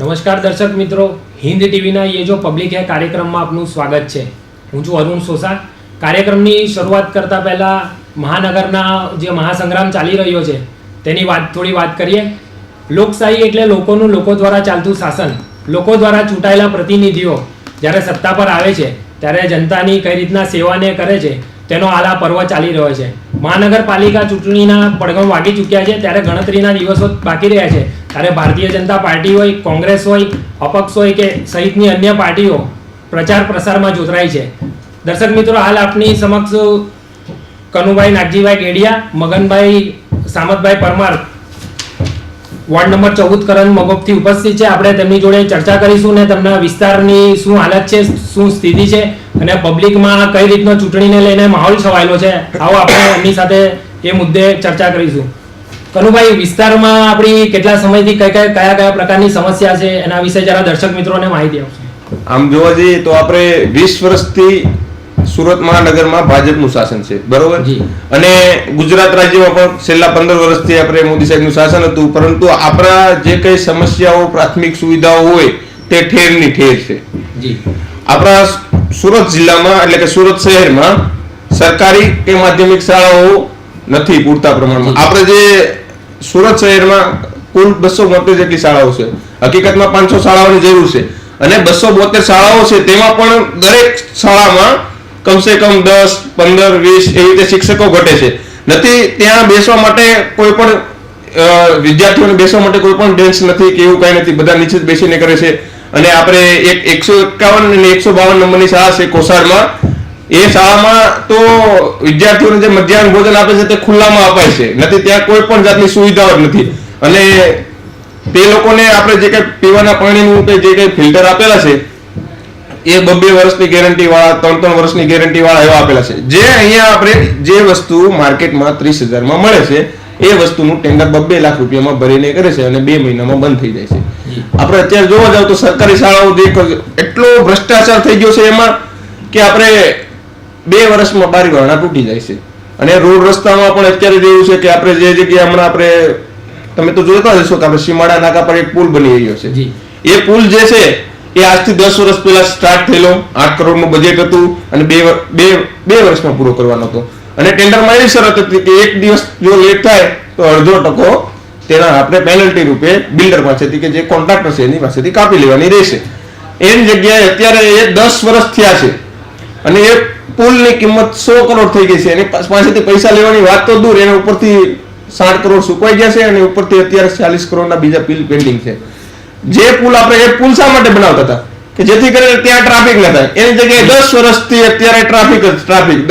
નમસ્કાર દર્શક મિત્રો, હિન્દ ટીવીના ये जो પબ્લિક હે કાર્યક્રમમાં આપનું સ્વાગત છે। હું છું અરુણ સોસા। કાર્યક્રમની શરૂઆત કરતા પહેલા મહાનગરના જે મહાસંગ્રામ ચાલી રહ્યો છે તેની થોડી વાત કરીએ। લોકશાહી એટલે લોકોનું લોકો દ્વારા ચાલતું શાસન। લોકો દ્વારા ચૂંટાયેલા પ્રતિનિધિઓ જ્યારે સત્તા પર આવે છે ત્યારે જનતાની કઈ રીતના સેવાને કરે છે તેનો હાલ આ પર્વ ચાલી રહ્યો છે। મહાનગરપાલિકા ચૂંટણીના પડઘમ વાગી ચૂક્યા છે ત્યારે ગણતરીના દિવસો બાકી રહ્યા છે ત્યારે ભારતીય જનતા પાર્ટી હોય, કોંગ્રેસ હોય, અપક્ષ હોય કે સહિતની અન્ય પાર્ટીઓ પ્રચાર પ્રસારમાં જોતરાઈ છે। દર્શક મિત્રો, હાલ આપની સમક્ષ કનુભાઈ નાગજીભાઈ ગેડિયા, મગનભાઈ સામતભાઈ પરમાર, વોર્ડ નંબર 14 કરંજ મગોપથી ઉપસ્થિત છે। આપણે તેમની જોડે ચર્ચા કરીશું ને તેમના વિસ્તારની શું હાલત છે, શું સ્થિતિ છે અને પબ્લિકમાં કઈ રીતનો ચૂંટણીને લઈને માહોલ છવાયેલો છે, આવો આપણે એમની સાથે એ મુદ્દે ચર્ચા કરીશું। કનુભાઈ, વિસ્તારમાં આપણી કેટલા સમયથી કયા પ્રકારની સમસ્યા છે એના વિશે જરા દર્શક મિત્રોને માહિતી આપશો। આમ જોવા જઈએ તો આપણે 20 વર્ષથી સુરત મહાનગરમાં ભાજપનું શાસન છે, બરોબર? અને ગુજરાત રાજ્યમાં પણ છેલ્લા 15 વર્ષથી આપણે મોદી સાહેબનું શાસન હતું, પરંતુ આપણા જે કઈ સમસ્યાઓ, પ્રાથમિક સુવિધાઓ હોય તે ઠેરની ઠેર છે। આપણા સુરત જિલ્લામાં એટલે કે સુરત શહેરમાં સરકારી કે માધ્યમિક શાળાઓ નથી પૂરતા પ્રમાણમાં। આપણે જે સુરત શહેરમાં કુલ 272 જેટલી શાળાઓ છે, હકીકતમાં 500 શાળાઓની જરૂર છે અને 272 શાળાઓ છે તેમાં પણ દરેક શાળામાં કમસે કમ 10, 15, 20 એવી રીતે શિક્ષકો ઘટે છે। નથી ત્યાં બેસવા માટે કોઈ પણ વિદ્યાર્થીઓને બેસવા માટે કોઈ પણ બેન્ચ નથી કે એવું કઈ નથી, બધા નીચે બેસીને કરે છે। અને આપણે એક 151 અને 152 નંબરની શાળા છે કોસાડમાં, એ શાળામાં તો વિદ્યાર્થીઓને જે મધ્યાહન ભોજન આપે છે તે ખુલ્લામાં અપાય છે, નથી ત્યાં કોઈ પણ જાતની સુવિધાઓ જ નથી। અને તે લોકોને આપણે જે કઈ પીવાના પાણીનું કે જે કઈ ફિલ્ટર આપેલા છે એ 2 વર્ષની ગેરંટી વાળા, 3 વર્ષની ગેરંટી વાળા એવા આપેલા છે। જે અહીંયા આપણે જે વસ્તુ માર્કેટમાં 30,000 મળે છે એ વસ્તુનું ટેન્ડર 2 લાખ રૂપિયામાં ભરીને કરે છે અને 2 મહિનામાં બંધ થઈ જાય છે। આપણે અત્યારે જોવા જાવ તો સરકારી શાળાઓ એટલો ભ્રષ્ટાચાર થઈ ગયો છે એમાં કે આપણે 2 વર્ષમાં બારીવારણા તૂટી જાય છે। અને રોડ રસ્તામાં પણ અત્યારે જેવું છે કે આપણે જે જગ્યાએ હમણાં આપણે તમે તો જોતા હશો કે આપણે સીમાડા નાકા પર એક પુલ બની રહ્યો છે, એ પુલ જે છે એ આજથી 10 વર્ષ પહેલા સ્ટાર્ટ થયેલો, 8 કરોડનું બજેટ હતું અને 2 વર્ષમાં પૂરો કરવાનો હતો। અને ટેન્ડરમાં એવી શરત હતી કે એક દિવસ જો લેટ થાય તો અડધો ટકો તેના આપણે પેનલ્ટી રૂપે બિલ્ડર પાસેથી કે જે કોન્ટ્રાક્ટર છે એની પાસેથી કાપી લેવાની રહેશે। એની જગ્યાએ અત્યારે એ 10 વર્ષ થયા છે અને એ પુલની કિંમત 100 કરોડ થઈ ગઈ છે। એની પાસેથી પૈસા લેવાની વાત તો દૂર, એના ઉપરથી 60 કરોડ ચૂકવાઈ ગયા છે અને ઉપરથી અત્યારે 40 કરોડના બીજા બિલ પેન્ડિંગ છે। જે પુલ આપણે એ પુલ શા માટે બનાવતા હતા કે જેથી કરીને ત્યાં ટ્રાફિક ન થાય, એની જગ્યાએ 10 વર્ષથી અત્યારે ટ્રાફિક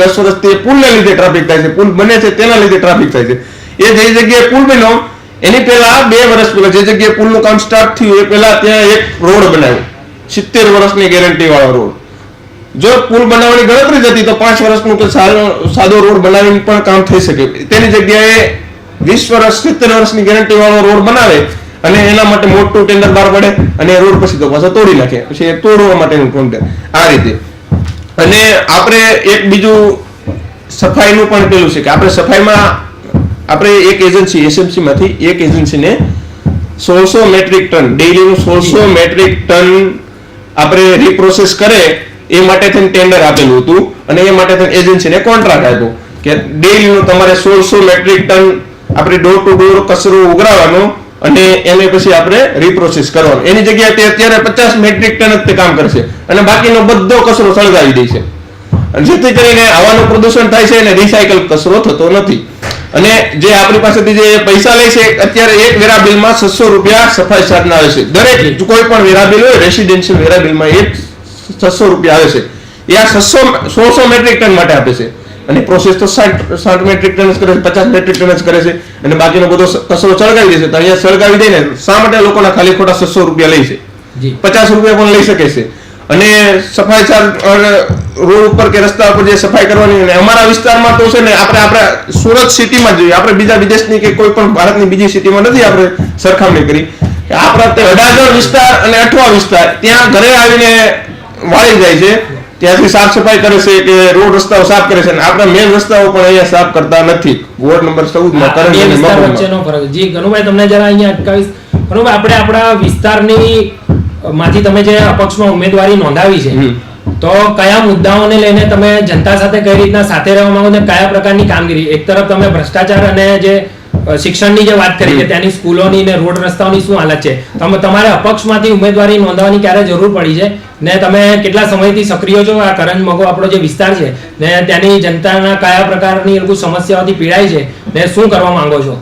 10 વર્ષથી પુલને લીધે ટ્રાફિક થાય છે, પુલ બને છે તેના લીધે ટ્રાફિક થાય છે। એ જે જગ્યાએ પુલ બન્યો એની પહેલા 2 વર્ષ પહેલા જે જગ્યાએ પુલનું કામ સ્ટાર્ટ થયું એ પહેલા ત્યાં એક રોડ બનાવ્યો, 70 વર્ષની ગેરંટી વાળો રોડ। જો પુલ બનાવવાની ગણતરી જ હતી તો 5 વર્ષનું કે સાદો રોડ બનાવીને પણ કામ થઈ શકે, તેની જગ્યાએ 20 વર્ષ 70 વર્ષની ગેરંટી વાળો રોડ બનાવે અને એના માટે મોટું ટેન્ડર બહાર પડે અને રોડ પછી તો પાછો તોડી નાખે, પછી એ તોડવા માટેનું ટેન્ડર આ રીતે। અને આપણે એક બીજું સફાઈનું પણ પેલું છે કે આપણે સફાઈમાં આપણે એક એજન્સી SMC માંથી એક એજન્સીને 1600 મેટ્રિક ટન ડેઈલીનું 1600 મેટ્રિક ટન આપણે રીપ્રોસેસ કરે એ માટે થઈને ટેન્ડર આપેલું હતું અને એ માટે થઈને એજન્સીને કોન્ટ્રાક્ટ આપ્યો કે ડેઈલીનું તમારે 1600 મેટ્રિક ટન આપણે ડોર ટુ ડોર કચરો ઉઘરાવવાનો અને એને પછી આપણે રીપ્રોસેસ કરવાનો। એની જગ્યાએ તે અત્યારે 50 મેટ્રિક ટન જ તે કામ કરશે અને બાકીનો બધો કચરો સળગાવી દે છે, જેથી કરીને હવાનું પ્રદૂષણ થાય છે અને રિસાયકલ કચરો થતો નથી। અને જે આપણી પાસેથી જે પૈસા લે છે અત્યારે એક વેરા બિલમાં 600 રૂપિયા સફાઈ ચાર્જના આવે છે, દરેક કોઈ પણ વેરા બિલ હોય રેસિડેન્શિયલ વેરા બિલમાં એક 600 રૂપિયા આવે છે। એ આ 1600 મેટ્રિક ટન માટે આપે છે અને પ્રોસેસ તો 60 મેટ્રિક ટન જ કરે છે, 50 મેટ્રિક ટન જ કરે છે અને બાકીનો બધો કચરો સળગાવી દે છે। તો અહીંયા સળગાવી દઈને શા માટે લોકોના ખાલી ખોટા 600 રૂપિયા લે છે, 50 રૂપિયા પણ લઈ શકે છે। અને સફાઈ ચાર્જ રોડ ઉપર કે રસ્તા ઉપર જે સફાઈ કરવાની, અને અમારા વિસ્તારમાં તો છે ને આપણા સુરત સિટીમાં જોઈએ, આપણે બીજા વિદેશની કે કોઈ પણ ભારતની બીજી સિટીમાં નથી આપણે સરખામણી કરી, આપણા તે અડાજણ વિસ્તાર અને અઠવા વિસ્તાર ત્યાં ઘરે આવીને વાળી જાય છે, ત્યાંથી સાફ સફાઈ કરે છે કે રોડ રસ્તાઓ સાફ કરે છે અને આપણા મેન રસ્તાઓ પણ અહીંયા સાફ કરતા નથી। વોર્ડ નંબર 14 માં કરંજ અને મહુવા વચ્ચેનો ફરક। જી ગનુભાઈ, તમને જરા અહીંયા અટકાવીશ। બરોબર, આપણે આપણા વિસ્તારની માંથી તમે જે અપક્ષમાં ઉમેદવારી નોંધાવી છે, તો કયા મુદ્દાઓને લઈને તમે જનતા સાથે કઈ રીતના સાથે રહેવા માંગો છો, કયા પ્રકારની કામગીરી? એક તરફ તમે ભ્રષ્ટાચાર અને જે શિક્ષણની જે વાત કરી કે ત્યાંની સ્કૂલોની ને રોડ રસ્તાઓની શું હાલત છે, તમે તમારે અપક્ષમાંથી ઉમેદવારી નોંધવાની ક્યારે જરૂર પડી છે ને તમે કેટલા સમયથી સક્રિય છો? આ કરંજ મગો આપણો જે વિસ્તાર છે ને ત્યાંની જનતાના કયા પ્રકારની એ લોકો સમસ્યાઓથી પીડાય છે ને શું કરવા માંગો છો?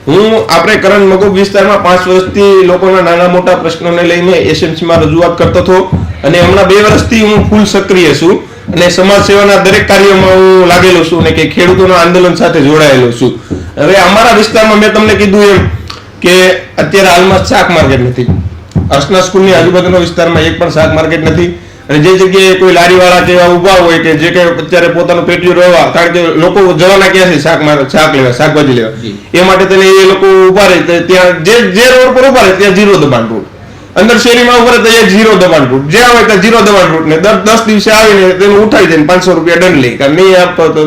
હું આપણે કરંજ મગો વિસ્તારમાં 5 વર્ષથી લોકોના નાના મોટા પ્રશ્નોને લઈને એસએમસીમાં રજૂઆત કરતો હતો અને હમણાં 2 વર્ષથી હું ફૂલ સક્રિય છું અને સમાજ સેવાના દરેક કાર્યોમાં હું લાગેલો છું અને કે ખેડૂતોના આંદોલન સાથે જોડાયેલો છું. હવે અમારા વિસ્તારમાં મેં તમને કીધું એમ કે અત્યારે હાલમાં શાક માર્કેટ નથી. અર્ચના સ્કૂલની આજુબાજુના વિસ્તારમાં એક પણ શાક માર્કેટ નથી અને જે જગ્યાએ કોઈ લારીવાળા કે એવા ઊભા હોય કે જે કે અત્યારે પોતાનું પેટીયું રહેવા, કારણ કે લોકો જવાના ક્યાં છે શાક લેવા, શાકભાજી લેવા, એ માટે તેને એ લોકો ઊભા રહે ત્યાં જે રોડ પર ઊભા રહે ત્યાં 0 દબાણ રૂટ, અંદર શેરીમાં ઉભા રહે ત્યાં 0 દબાણ રૂટ, જ્યાં હોય ત્યાં 0 દબાણ રૂટ ને દર 10 દિવસે આવીને તેનું ઉઠાવી દઈને 500 રૂપિયા દંડ લે, કારણ નહીં આપતો તો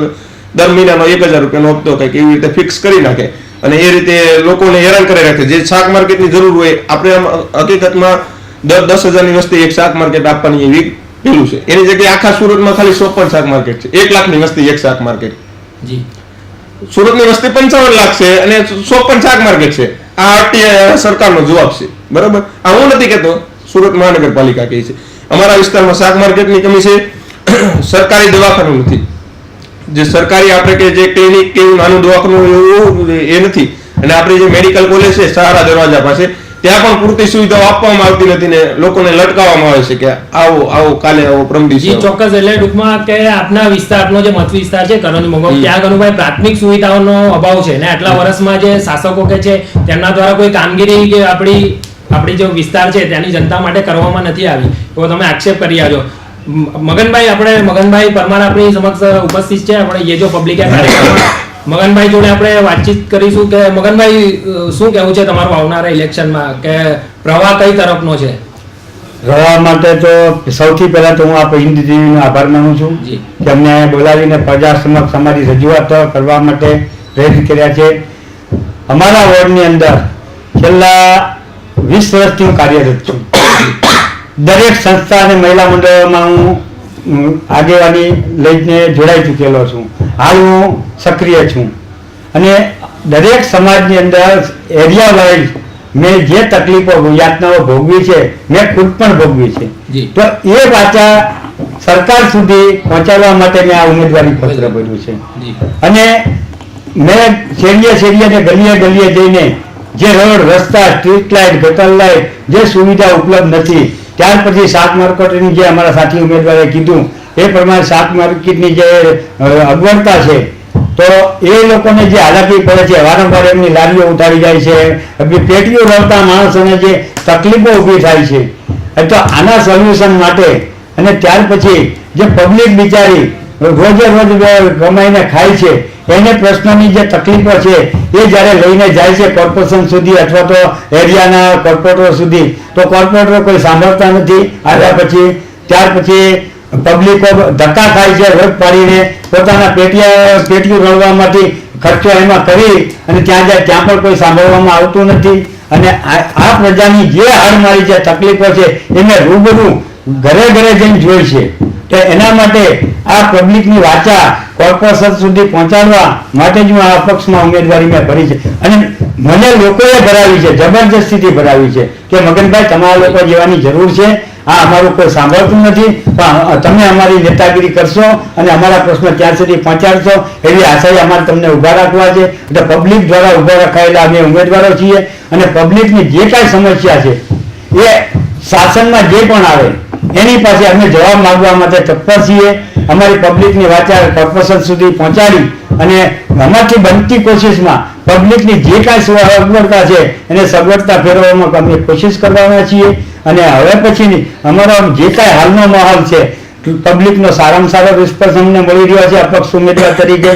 દર મહિનાનો 1000 રૂપિયાનો હપ્તો કંઈક એવી રીતે ફિક્સ કરી નાખે અને એ રીતે લોકોને હેરાન કરી રાખે. જે શાક માર્કેટની જરૂર હોય આપણે હકીકતમાં દર 10,000ની વસ્તી એક શાક માર્કેટ આપવાની એવી પેલું છે, એની જગ્યાએ આખા સુરતમાં ખાલી 54 શાક માર્કેટ છે. 1 લાખની વસ્તી એક શાક માર્કેટ. જી, સુરતની વસ્તી 55 લાખ છે અને 54 શાક માર્કેટ છે. આ આરટીઆઈ સરકારનો જવાબ છે, બરાબર? આ હું નથી કહેતો, સુરત મહાનગરપાલિકા કહે છે. અમારા વિસ્તારમાં શાક માર્કેટની કમી છે, સરકારી દવાખાનું નથી. જે સરકારી આપણે કે જે ક્લિનિક કે નાનું દવાખાનું એવું એ નથી અને આપણી જે મેડિકલ કોલેજ છે સારા દરવાજા પાસે, ત્યાં પણ પૂરતી સુવિધાઓ આપવામાં આવતી નથી ને લોકોને લટકાવવામાં આવે છે કે આવો કાલે આવો પરમ દિવસે. ચોક્કસ. એટલે ટૂંકમાં કે આપના વિસ્તારનો જે મત વિસ્તાર છે કરંજ મગો, ત્યાં ઘણું પ્રાથમિક સુવિધાઓનો અભાવ છે ને આટલા વર્ષમાં જે શાસકો કે છે તેમના દ્વારા કોઈ કામગીરી કે આપણી જે વિસ્તાર છે ત્યાંની જનતા માટે કરવામાં નથી આવી, એવો તમે આક્ષેપ કરી રહ્યા છો. મગનભાઈ પરમાર આપણી સમક્ષ ઉપસ્થિત છે. આપણે ये जो पब्लिक है કાર્યક્રમમાં મગનભાઈ જોડે આપણે વાતચીત કરીશું કે મગનભાઈ શું કહેવું છે તમારું આવનારા ઇલેક્શનમાં, કે પ્રવાહ કઈ તરફનો છે? રહેવા માટે તો સૌથી પહેલા તો હું આપણે હિન્દ ટીવીનો આભાર માનું છું કે અમને બોલાવીને પ્રજા સમક્ષ અમારી રજૂઆત કરવા માટે પ્રેરિત કર્યા છે. અમારા વોર્ડની અંદર છેલ્લા 20 વર્ષથી હું કાર્યરત છું. દરેક સંસ્થા અને મહિલા મંડળોમાં હું આગેવાની લઈને જોડાઈ ચૂકેલો છું. હાલ હું સક્રિય છું અને દરેક સમાજની અંદર એરિયા વાઇઝ મેં જે તકલીફો યાતનાઓ ભોગવી છે મેં ખુદ પણ ભોગવી છે. તો એ વાચા સરકાર સુધી પહોંચાડવા માટે મેં આ ઉમેદવારી પત્ર ભર્યું છે અને મેં શેરીએ ને ગલીએ જઈને જે રોડ, રસ્તા, સ્ટ્રીટ લાઇટ, ગટર લાઇટ જે સુવિધા ઉપલબ્ધ નથી, ત્યાર પછી શાક માર્કેટની જે અમારા સાથી ઉમેદવારે કીધું એ પ્રમાણે શાક માર્કેટની જે અગવડતા છે, તો એ લોકોને જે હાલાકી પડે છે, વારંવાર એમની લારીઓ ઉતારી જાય છે, પેટીઓ રડતા માણસોને જે તકલીફો ઊભી થાય છે, તો આના સોલ્યુશન માટે અને ત્યાર પછી જે પબ્લિક બિચારી રોજે રોજ કમાઈને ખાય છે એને પ્રશ્નોની જે તકલીફો છે એ જ્યારે લઈને જાય છે કોર્પોરેશન સુધી અથવા તો એરિયાના કોર્પોરેટરો સુધી, તો કોર્પોરેટરો કોઈ સાંભળતા નથી. આવ્યા પછી ત્યાર પછી પબ્લિકો ધક્કા ખાય છે, રોજ પાડીને પોતાના પેટીયું રળવામાંથી ખર્ચો એમાં કરી અને ત્યાં જાય ત્યાં પણ કોઈ સાંભળવામાં આવતું નથી. અને આ પ્રજાની જે હાડમારી જે તકલીફો છે એને રૂબરૂ ઘરે જઈને જોઈ છે. તો એના માટે આ પબ્લિકની વાચા કોર્પોરેશન સુધી પહોંચાડવા માટે જ હું આ અપક્ષમાં ઉમેદવારી મેં ભરી છે અને મને લોકોએ ભરાવી છે, જબરજસ્તીથી ભરાવી છે કે મગનભાઈ તમારા લોકો જેવાની જરૂર છે, આ અમારું કોઈ સાંભળતું નથી, પણ તમે અમારી નેતાગીરી કરશો અને અમારા પ્રશ્નો ત્યાં સુધી પહોંચાડશો એવી આશાએ અમારે તમને ઊભા રાખવા છે. એટલે પબ્લિક દ્વારા ઊભા રખાયેલા અમે ઉમેદવારો છીએ અને પબ્લિકની જે કાંઈ સમસ્યા છે એ શાસનમાં જે પણ આવે એની પાસે અમે જવાબ માંગવા માટે તત્પર છીએ. અમારી પબ્લિકની વાચા કોર્પોરેશન સુધી પહોંચાડી અને અમારથી બનતી કોશિશમાં પબ્લિકની જે કાંઈ અગવડતા છે એને સગવડતા ફેરવવામાં અમે કોશિશ કરવાના છીએ. અને હવે પછીની અમારો જે કાંઈ હાલનો માહોલ છે પબ્લિકનો સારામાં સારો રિસ્પોન્સ અમને મળી રહ્યો છે અપક્ષ ઉમેદવાર તરીકે.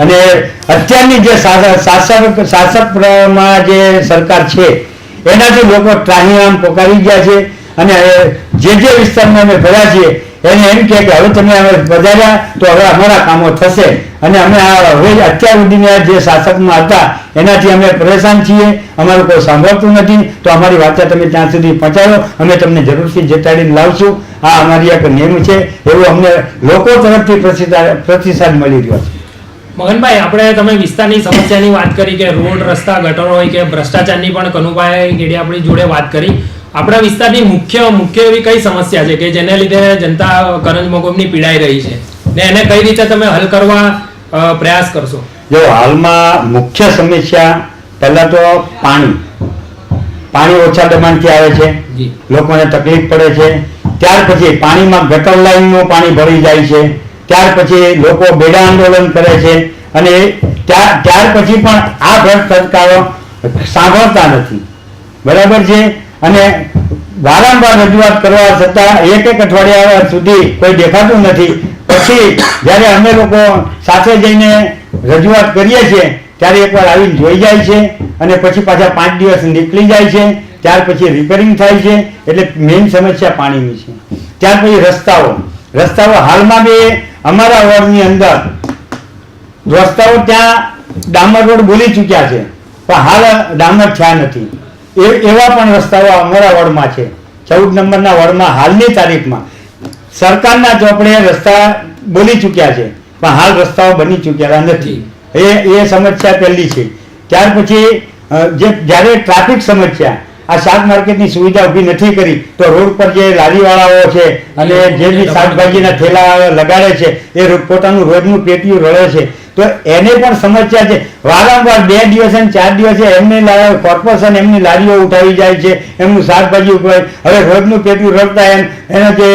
અને અત્યારની જે શાસકમાં જે સરકાર છે એનાથી લોકો ત્રાહિમામ પોકારી ગયા છે અને જે વિસ્તારમાં અમે ભર્યા છીએ એને એમ કહે કે હવે તમે હવે પધાર્યા તો હવે અમારા કામો થશે, અને અમે હવે અત્યાર સુધીના જે શાસકમાં હતા એનાથી અમે પરેશાન છીએ, અમારું કોઈ સાંભળતું નથી, તો અમારી વાર્તા તમે ત્યાં સુધી પહોંચાડો, અમે તમને જરૂરથી જતાડીને લાવશું, આ અમારી એક નિયમ છે, એવું અમને લોકો તરફથી પ્રતિસાદ મળી રહ્યો છે. મગનભાઈ, આપણે તમે વિસ્તારની સમસ્યાની વાત કરી કે રોડ, રસ્તા, ગટરો હોય કે ભ્રષ્ટાચારની પણ કનુભાઈ ગેડી આપણી જોડે વાત કરી. આપણા વિસ્તારની મુખ્ય એવી કઈ સમસ્યા છે કે જેને લીધે જનતા કરંજ મોગમની પીડાઈ રહી છે, ને એને કઈ રીતે તમે હલ કરવા પ્રયાસ કરશો? જો હાલમાં મુખ્ય સમસ્યા પહેલા તો પાણી ઓછા દબાણથી આવે છે, લોકોને તકલીફ પડે છે. ત્યાર પછી પાણીમાં ગટર લાઈનનું પાણી ભરી જાય છે, ત્યાર પછી લોકો બેડા આંદોલન કરે છે, અને ત્યાર પછી પણ આ ભ્રષ્ટ સરકારો સાંભળતા નથી, બરાબર છે. અને વારંવાર રજૂઆત કરવા છતાં એક અઠવાડિયા સુધી કોઈ દેખાતું નથી. પછી જ્યારે અમે લોકો સાથે જઈને રજૂઆત કરીએ છીએ ત્યારે એકવાર આવીને જોઈ જાય છે, અને પછી પાછા 5 દિવસ નીકળી જાય છે, ત્યાર પછી રિપેરિંગ થાય છે. એટલે મેઇન સમસ્યા પાણીની છે. ત્યાર પછી રસ્તાઓ હાલમાં બી અમારા વોર્ડની અંદર રસ્તાઓ ત્યાં ડામર રોડ બોલી ચૂક્યા છે, પણ હાલ ડામર થયા નથી. એવા પણ રસ્તાઓ અમારા વોર્ડમાં છે. 14 નંબરના વોર્ડમાં હાલની તારીખમાં સરકારના ચોપડે રસ્તા બોલી ચૂક્યા છે, પણ હાલ રસ્તાઓ બની ચૂક્યા નથી. એ સમસ્યા પહેલી છે. ત્યાર પછી જ્યારે ટ્રાફિક સમસ્યા, આ શાક માર્કેટની સુવિધા ઊભી નથી કરી તો રોડ પર જે લારીવાળાઓ છે અને જે બી શાકભાજીના થેલા લગાડે છે એ પોતાનું રોજનું પેટીયું રળે છે, તો એને પણ સમસ્યા છે. વારંવાર 2 દિવસે 4 દિવસે કોર્પોરેશન એમની લારીઓ ઉઠાવી જાય છે, એમનું શાકભાજી ઉપર હવે રોજનું પેટીયું રળતા એનો જે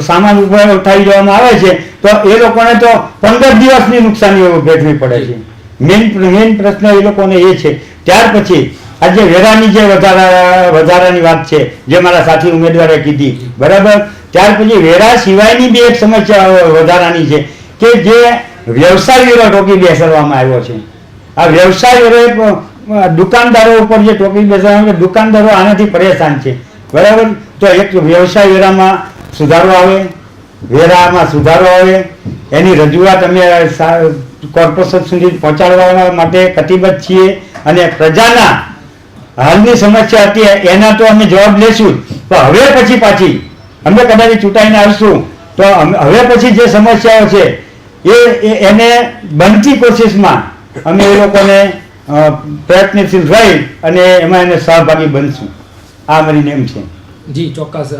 સામાન ઉપર ઉઠાવી જવામાં આવે છે, તો એ લોકોને તો 15 દિવસની નુકસાનીઓ ભેટવી પડે છે. મેઇન પ્રશ્ન એ લોકોને એ છે. ત્યાર પછી આજે વેરાની જે વધારાની વાત છે, જે મારા સાથી ઉમેદવારે કીધી, બરાબર. ત્યાર પછી વેરા સિવાયની બી એક સમસ્યા વધારાની છે કે જે વ્યવસાય વેરો ટોકી બેસાડવામાં આવ્યો છે. આ વ્યવસાય વેરો દુકાનદારો ઉપર જે ટોકી બેસાડવામાં, દુકાનદારો આનાથી પરેશાન છે, બરાબર. તો એક વ્યવસાય વેરામાં સુધારો આવે એની રજૂઆત અમે કોર્પોરેશન સુધી પહોંચાડવા માટે કટિબદ્ધ છીએ, અને પ્રજાના હાલની સમસ્યા હતી એના તો અમે જવાબ લેશું, તો હવે પછી પાછી અમે કદાચ ચૂંટાઈને આવશું તો હવે પછી જે સમસ્યાઓ છે એને બનતી કોશિશમાં અમે એ લોકોને પ્રયત્નશીલ રહી અને એમાં એને સહભાગી બનશું. આ અમારી નેમ છે. જી ચોક્કસ.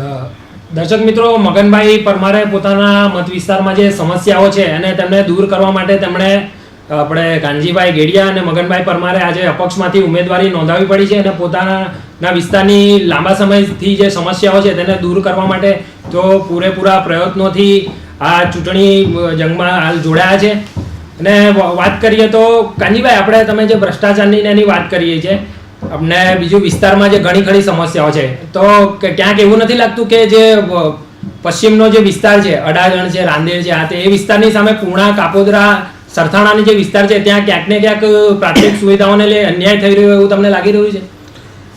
દર્શક મિત્રો, મગનભાઈ પરમારે પોતાના મત વિસ્તારમાં જે સમસ્યાઓ છે અને તેમને દૂર કરવા માટે તેમણે આપણે કાનજીભાઈ ગેડિયા અને મગનભાઈ પરમારે આજે અપક્ષમાંથી ઉમેદવારી નોંધાવી પડી છે, અને પોતાના વિસ્તારની લાંબા સમયથી જે સમસ્યાઓ છે તેને દૂર કરવા માટે તો પૂરેપૂરા પ્રયત્નોથી આ ચૂંટણી જંગમાં હાલ જોડાયા છે. અને વાત કરીએ તો કાનજીભાઈ, આપણે તમે જે ભ્રષ્ટાચારની એની વાત કરીએ છીએ, આપણે બીજું વિસ્તારમાં જે ઘણી ખરી સમસ્યાઓ છે, તો ક્યાંક એવું નથી લાગતું કે જે પશ્ચિમનો જે વિસ્તાર છે, અડાજણ છે, રાંદેર છે, આ તે એ વિસ્તારની સામે પૂર્ણા, કાપોદરા, સરથાણાની જે વિસ્તાર છે ત્યાં ક્યાંક ને ક્યાંક પ્રાથમિક સુવિધાઓને લઈ અન્યાય થઈ રહ્યો એવું તમને લાગી રહ્યું છે?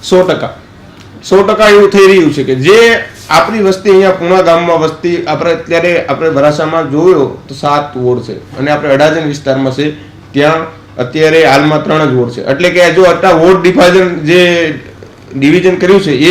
100% એવું થઈ રહ્યું છે કે જે આપણી વસ્તી અહીંયા પૂર્ણા ગામમાં વસ્તી આપણે વરાછામાં જોયો તો 7 વોર્ડ છે, અને આપણે અડાજણ વિસ્તારમાં છે ત્યાં અત્યારે હાલમાં 3 જ વોર્ડ છે. એટલે કે જો અત્યારે વોર્ડ ડિવિઝન કર્યું છે એ